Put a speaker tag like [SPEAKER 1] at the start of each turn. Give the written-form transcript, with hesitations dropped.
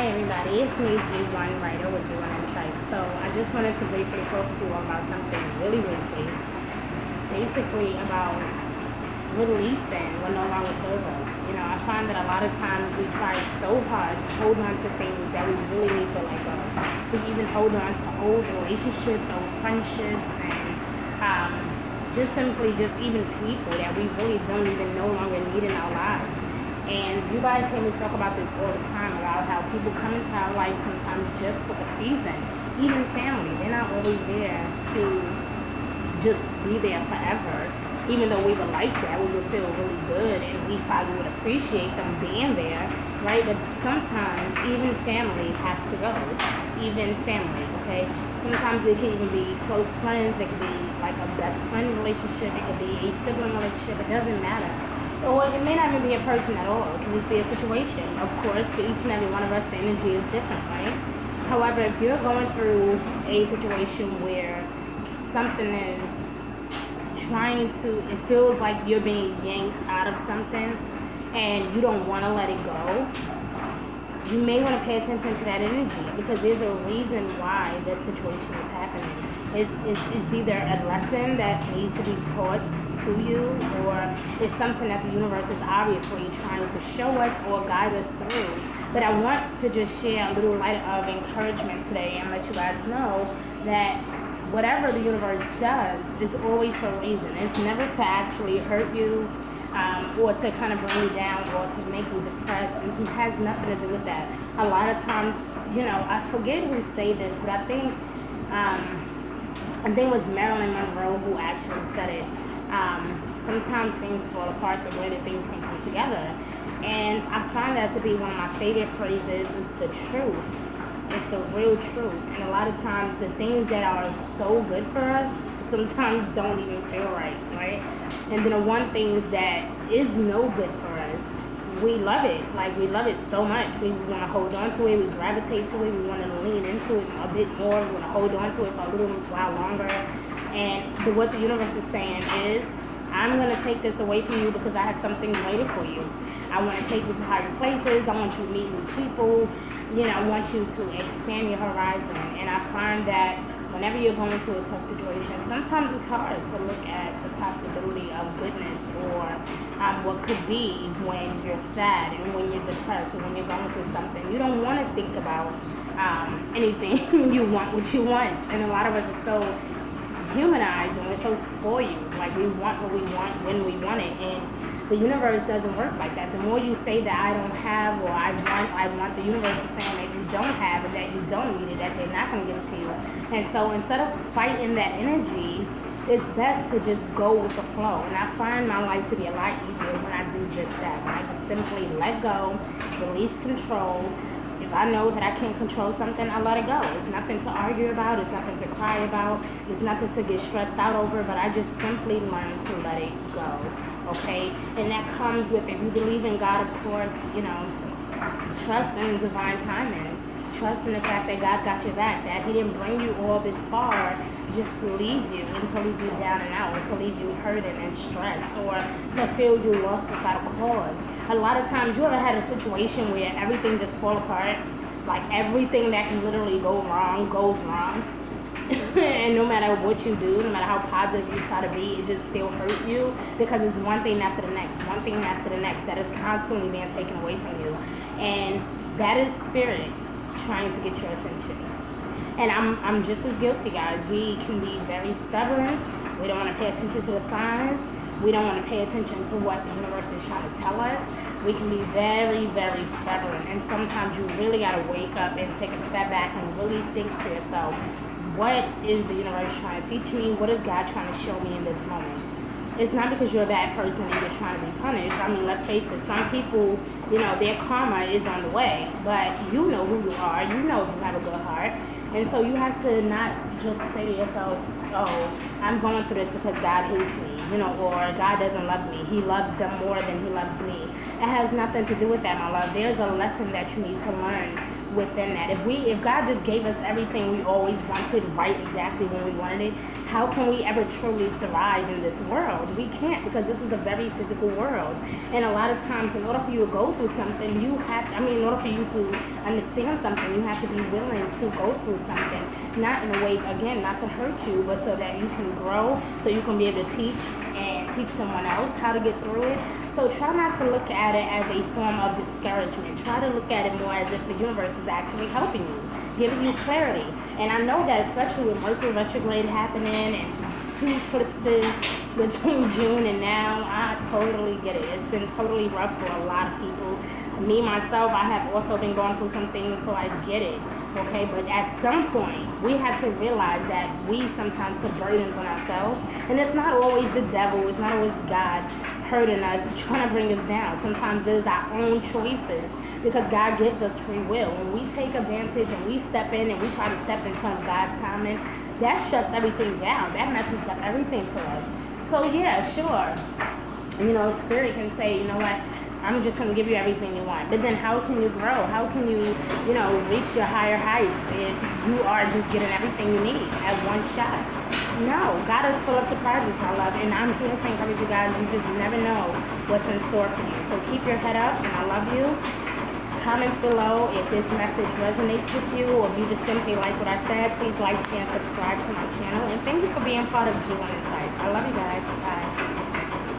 [SPEAKER 1] Hi everybody, it's me G1 Writer with G1 Insights. So I just wanted to briefly talk to you about something really briefly. Basically about releasing what no longer serves us. I find that a lot of times we try so hard to hold on to things that we really need to let go. We even hold on to old relationships, old friendships, and just simply just even people that we really don't even no longer need in our lives. And you guys hear me talk about this all the time about how people come into our life sometimes just for a season. Even family, they're not always there to just be there forever. Even though we would like that, we would feel really good and we probably would appreciate them being there, right? But sometimes even family have to go. Even family, okay? Sometimes it can even be close friends, it could be like a best friend relationship, it could be a sibling relationship, it doesn't matter. Or it may not even be a person at all. It can just be a situation. Of course, for each and every one of us, the energy is different, right? However, if you're going through a situation where something is it feels like you're being yanked out of something and you don't want to let it go, you may want to pay attention to that energy because there's a reason why this situation is happening. It's either a lesson that needs to be taught to you, or it's something that the universe is obviously trying to show us or guide us through. But I want to just share a little light of encouragement today and let you guys know that whatever the universe does is always for a reason. It's never to actually hurt you, or to kind of bring you down or to make you depressed. It has nothing to do with that. A lot of times, I forget who say this, but I think it was Marilyn Monroe who actually said it. Sometimes things fall apart, so later things can come together. And I find that to be one of my favorite phrases. Is the truth. It's the real truth. And a lot of times the things that are so good for us sometimes don't even feel right? And then the one things that is no good for us, we love it. Like, we love it so much. We want to hold on to it. We gravitate to it. We want to lean into it a bit more. We want to hold on to it for a little while longer. And what the universe is saying is, I'm going to take this away from you because I have something greater for you. I want to take you to higher places. I want you to meet new people. I want you to expand your horizon. And I find that whenever you're going through a tough situation, sometimes it's hard to look at the possibility of goodness or what could be when you're sad and when you're depressed and when you're going through something. You don't want to think about anything. You want what you want. And a lot of us are so humanized and we're so spoiled. Like, we want what we want when we want it. And the universe doesn't work like that. The more you say that I don't have or I want, the universe is saying that you don't have and that you don't need it, that they're not going to give it to you. And so instead of fighting that energy, it's best to just go with the flow. And I find my life to be a lot easier when I do just that. When I just simply let go, release control. If I know that I can't control something, I let it go. It's nothing to argue about. It's nothing to cry about. It's nothing to get stressed out over. But I just simply learn to let it go. Okay? And that comes with, if you believe in God, of course, trust in divine timing. Trust in the fact that God got your back, that He didn't bring you all this far just to leave you and to leave you down and out, or to leave you hurting and stressed, or to feel you lost without a cause. A lot of times, you ever had a situation where everything just fall apart? Like, everything that can literally go wrong goes wrong. And no matter what you do, no matter how positive you try to be, it just still hurt you because it's one thing after the next, one thing after the next that is constantly being taken away from you. And that is spirit trying to get your attention. And I'm just as guilty, guys. We can be very stubborn. We don't want to pay attention to the signs. We don't want to pay attention to what the universe is trying to tell us. We can be very, very stubborn. And sometimes you really got to wake up and take a step back and really think to yourself, what is the universe trying to teach me? What is God trying to show me in this moment? It's not because you're a bad person and you're trying to be punished. I mean, let's face it, some people, their karma is on the way. But you know who you are. You know you have a good heart. And so you have to not just say to yourself, oh, I'm going through this because God hates me, or God doesn't love me. He loves them more than He loves me. It has nothing to do with that, my love. There's a lesson that you need to learn within that. If God just gave us everything we always wanted right exactly when we wanted it, how can we ever truly thrive in this world? We can't, because this is a very physical world. And a lot of times, in order for you to go through something, you have to, in order for you to understand something, you have to be willing to go through something. Not in a way, again, not to hurt you, but so that you can grow, so you can be able to teach someone else how to get through it. So try not to look at it as a form of discouragement. Try to look at it more as if the universe is actually helping you, giving you clarity. And I know that especially with Mercury retrograde happening and 2 eclipses between June and now, I totally get it. It's been totally rough for a lot of people. Me, myself, I have also been going through some things, so I get it. Okay, but at some point, we have to realize that we sometimes put burdens on ourselves. And it's not always the devil, it's not always God hurting us, trying to bring us down. Sometimes it is our own choices, because God gives us free will. When we take advantage and we step in and we try to step in front of God's timing, that shuts everything down. That messes up everything for us. So yeah, sure. Spirit can say, you know what, I'm just going to give you everything you want. But then how can you grow? How can you, reach your higher heights if you are just getting everything you need at one shot? No, God is full of surprises, my love. And I'm here to encourage you guys. You just never know what's in store for you. So keep your head up, and I love you. Comments below if this message resonates with you, or if you just simply like what I said. Please like, share, and subscribe to my channel. And thank you for being part of G1 Insights. I love you guys. Bye.